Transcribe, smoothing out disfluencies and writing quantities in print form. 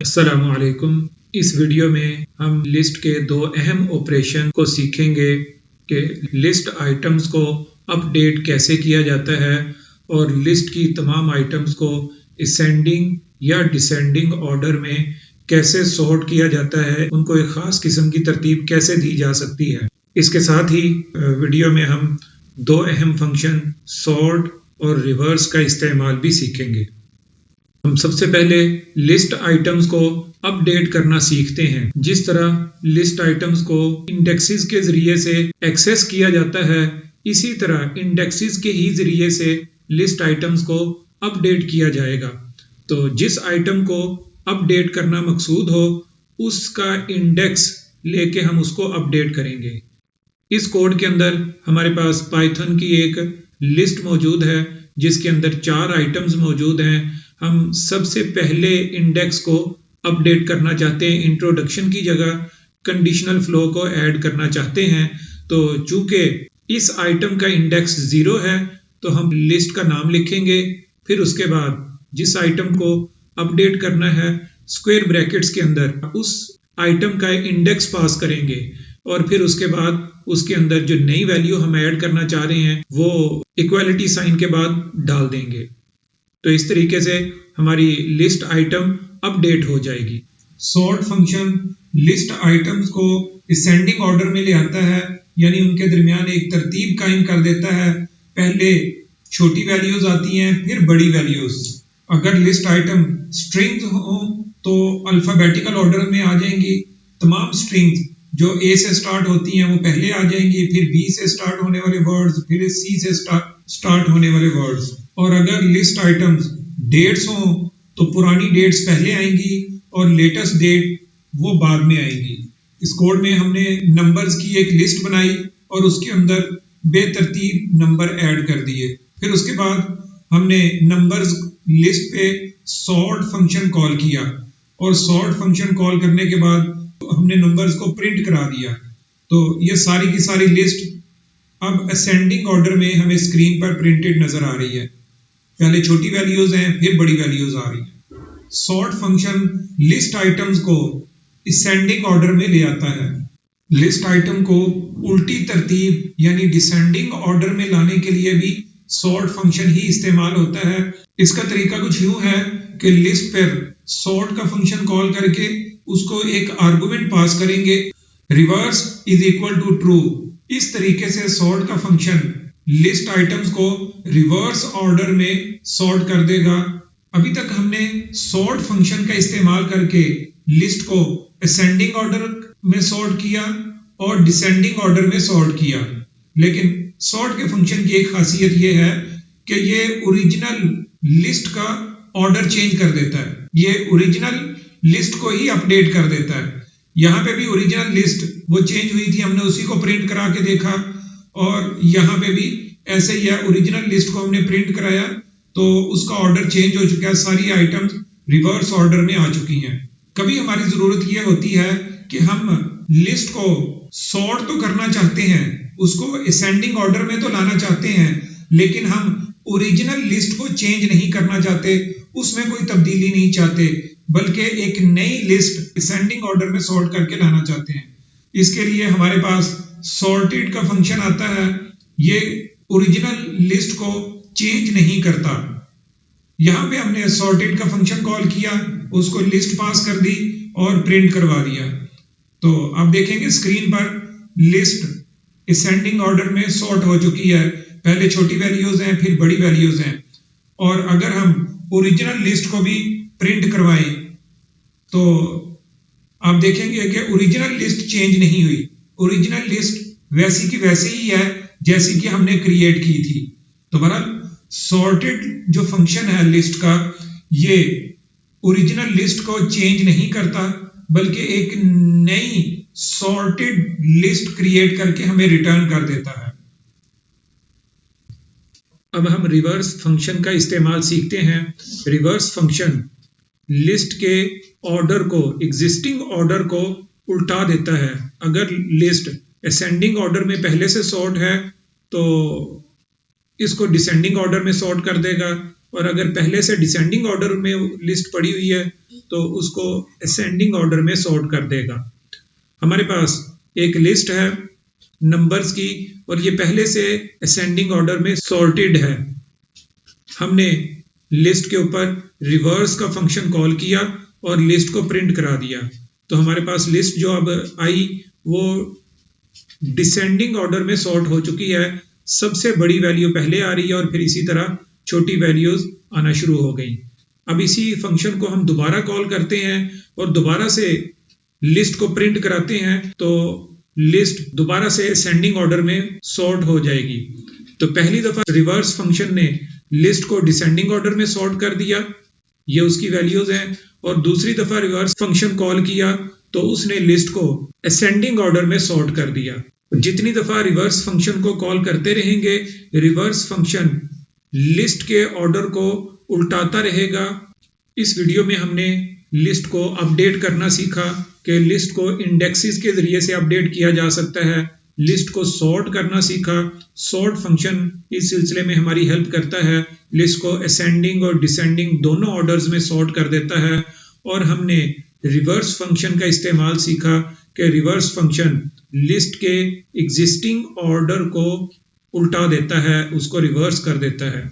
अस्सलामुअलैकुम। इस वीडियो में हम लिस्ट के दो अहम ऑपरेशन को सीखेंगे कि लिस्ट आइटम्स को अपडेट कैसे किया जाता है और लिस्ट की तमाम आइटम्स को असेंडिंग या डिसेंडिंग ऑर्डर में कैसे सॉर्ट किया जाता है, उनको एक ख़ास किस्म की तरतीब कैसे दी जा सकती है। इसके साथ ही वीडियो में हम दो अहम फंक्शन सॉर्ट और रिवर्स का इस्तेमाल भी सीखेंगे। हम सबसे पहले लिस्ट आइटम्स को अपडेट करना सीखते हैं। जिस तरह लिस्ट आइटम्स को इंडेक्सेस के जरिए से एक्सेस किया जाता है, इसी तरह इंडेक्सेस के ही जरिए से लिस्ट आइटम्स को अपडेट किया जाएगा। तो जिस आइटम को अपडेट करना मकसूद हो, उसका इंडेक्स लेके हम उसको अपडेट करेंगे। इस कोड के अंदर हमारे पास पाइथन की एक लिस्ट मौजूद है जिसके अंदर 4 आइटम्स मौजूद हैं। हम सबसे पहले इंडेक्स को अपडेट करना चाहते हैं, इंट्रोडक्शन की जगह कंडीशनल फ्लो को ऐड करना चाहते हैं। तो चूंकि इस आइटम का इंडेक्स 0 है तो हम लिस्ट का नाम लिखेंगे, फिर उसके बाद जिस आइटम को अपडेट करना है स्क्वायर ब्रैकेट्स के अंदर उस आइटम का इंडेक्स पास करेंगे और फिर उसके बाद उसके अंदर जो नई वैल्यू हम ऐड करना चाह रहे हैं वो इक्वालिटी साइन के बाद डाल देंगे। तो इस तरीके से हमारी लिस्ट आइटम अपडेट हो जाएगी। सॉर्ट फंक्शन लिस्ट आइटम्स को असेंडिंग ऑर्डर में ले आता है, यानी उनके दरमियान एक तरतीब कायम कर देता है। पहले छोटी वैल्यूज आती हैं, फिर बड़ी वैल्यूज। अगर लिस्ट आइटम स्ट्रिंग्स हो तो अल्फाबेटिकल ऑर्डर में आ जाएंगी। तमाम स्ट्रिंग्स जो ए से स्टार्ट होती हैं वो पहले आ जाएंगी, फिर बी से स्टार्ट होने वाले वर्ड्स, फिर सी से स्टार्ट होने वाले वर्ड्स। और अगर लिस्ट आइटम्स डेट्स हों तो पुरानी डेट्स पहले आएंगी और लेटेस्ट डेट वो बाद में आएंगी। इस कोड में हमने नंबर्स की एक लिस्ट बनाई और उसके अंदर बेतरतीब नंबर ऐड कर दिए। फिर उसके बाद हमने नंबर्स लिस्ट पे सॉर्ट फंक्शन कॉल किया और सॉर्ट फंक्शन कॉल करने के बाद हमने नंबर्स को प्रिंट करा दिया। तो ये सारी की सारी लिस्ट अब असेंडिंग ऑर्डर में हमें स्क्रीन पर प्रिंटेड नजर आ रही है। पहले छोटी वैल्यूज हैं, फिर बड़ी वैल्यूज आ रही हैं। सॉर्ट फंक्शन लिस्ट आइटम्स को असेंडिंग ऑर्डर में ले आता है। लिस्ट आइटम को उल्टी तरतीब यानी डिसेंडिंग ऑर्डर में लाने के लिए भी सॉर्ट फंक्शन ही इस्तेमाल होता है। इसका तरीका कुछ यूं है कि लिस्ट पर सॉर्ट का फंक्शन कॉल करके उसको एक आर्गुमेंट पास करेंगे, reverse is equal to true. इस तरीके से सॉर्ट का फंक्शन लिस्ट आइटम्स को रिवर्स ऑर्डर में सॉर्ट कर देगा। अभी तक हमने सॉर्ट फंक्शन का इस्तेमाल करके लिस्ट को असेंडिंग ऑर्डर में सॉर्ट किया और डिसेंडिंग ऑर्डर में सॉर्ट किया। लेकिन सॉर्ट के फंक्शन की एक खासियत यह है कि ये ओरिजिनल लिस्ट का ऑर्डर चेंज कर देता है। ये ओरिजिनल लिस्ट को ही अपडेट कर देता है। यहाँ पे भी ओरिजिनल लिस्ट वो चेंज हुई थी, हमने उसी को प्रिंट करा के देखा और यहाँ पे भी ऐसे ही है। ओरिजिनल लिस्ट को हमने प्रिंट कराया तो उसका ऑर्डर चेंज हो चुका है, सारी आइटम्स रिवर्स ऑर्डर में आ चुकी हैं। कभी हमारी जरूरत यह होती है कि हम लिस्ट को सॉर्ट तो करना चाहते हैं, उसको असेंडिंग ऑर्डर में तो लाना चाहते हैं, लेकिन हम ओरिजिनल लिस्ट को चेंज नहीं करना चाहते, उसमें कोई तब्दीली नहीं चाहते, बल्कि एक नई लिस्ट असेंडिंग ऑर्डर में सॉर्ट करके लाना चाहते हैं। इसके लिए हमारे पास सॉर्टेड का फंक्शन आता है। ये ओरिजिनल लिस्ट को चेंज नहीं करता। यहाँ पे हमने सॉर्टेड का फंक्शन कॉल किया, उसको लिस्ट पास कर दी और प्रिंट करवा दिया। तो आप देखेंगे स्क्रीन पर लिस्ट असेंडिंग ऑर्डर में सॉर्ट हो चुकी है। पहले छोटी वैल्यूज हैं, फिर बड़ी वैल्यूज हैं। और अगर हम ओरिजिनल लिस्ट को भी प्रिंट करवाएं तो आप देखेंगे कि ओरिजिनल लिस्ट चेंज नहीं हुई। ओरिजिनल लिस्ट वैसी की वैसी ही है जैसी कि हमने क्रिएट की थी। तो बहरहाल सॉर्टेड जो फंक्शन है लिस्ट का, ये ओरिजिनल लिस्ट को चेंज नहीं करता, बल्कि एक नई सॉर्टेड लिस्ट क्रिएट करके हमें रिटर्न कर देता है। अब हम रिवर्स फंक्शन का इस्तेमाल सीखते हैं। रिवर्स फंक्शन लिस्ट के ऑर्डर को, एग्जिस्टिंग ऑर्डर को उल्टा देता है। अगर लिस्ट असेंडिंग ऑर्डर में पहले से सॉर्ट है तो इसको डिसेंडिंग ऑर्डर में सॉर्ट कर देगा, और अगर पहले से डिसेंडिंग ऑर्डर में लिस्ट पड़ी हुई है तो उसको असेंडिंग ऑर्डर में सॉर्ट कर देगा। हमारे पास एक लिस्ट है नंबर्स की और ये पहले से असेंडिंग ऑर्डर में सॉर्टेड है। हमने लिस्ट के ऊपर रिवर्स का फंक्शन कॉल किया और लिस्ट को प्रिंट करा दिया, तो हमारे पास लिस्ट जो अब आई वो डिसेंडिंग ऑर्डर में सॉर्ट हो चुकी है। सबसे बड़ी वैल्यू पहले आ रही है और फिर इसी तरह छोटी वैल्यूज आना शुरू हो गई। अब इसी फंक्शन को हम दोबारा कॉल करते हैं और दोबारा से लिस्ट को प्रिंट कराते हैं, तो लिस्ट दोबारा से असेंडिंग ऑर्डर में सॉर्ट हो जाएगी। तो पहली दफा रिवर्स फंक्शन ने लिस्ट को डिसेंडिंग ऑर्डर में सॉर्ट कर दिया, ये उसकी वैल्यूज हैं, और दूसरी दफा रिवर्स फंक्शन कॉल किया तो उसने लिस्ट को असेंडिंग ऑर्डर में सॉर्ट कर दिया। जितनी दफा रिवर्स फंक्शन को कॉल करते रहेंगे, रिवर्स फंक्शन लिस्ट के ऑर्डर को उल्टाता रहेगा। इस वीडियो में हमने लिस्ट को अपडेट करना सीखा कि लिस्ट को इंडेक्सेस के जरिए से अपडेट किया जा सकता है। लिस्ट को सॉर्ट करना सीखा, सॉर्ट फंक्शन इस सिलसिले में हमारी हेल्प करता है, लिस्ट को असेंडिंग और डिसेंडिंग दोनों ऑर्डर्स में सॉर्ट कर देता है। और हमने रिवर्स फंक्शन का इस्तेमाल सीखा कि रिवर्स फंक्शन लिस्ट के एग्जिस्टिंग ऑर्डर को उल्टा देता है, उसको रिवर्स कर देता है।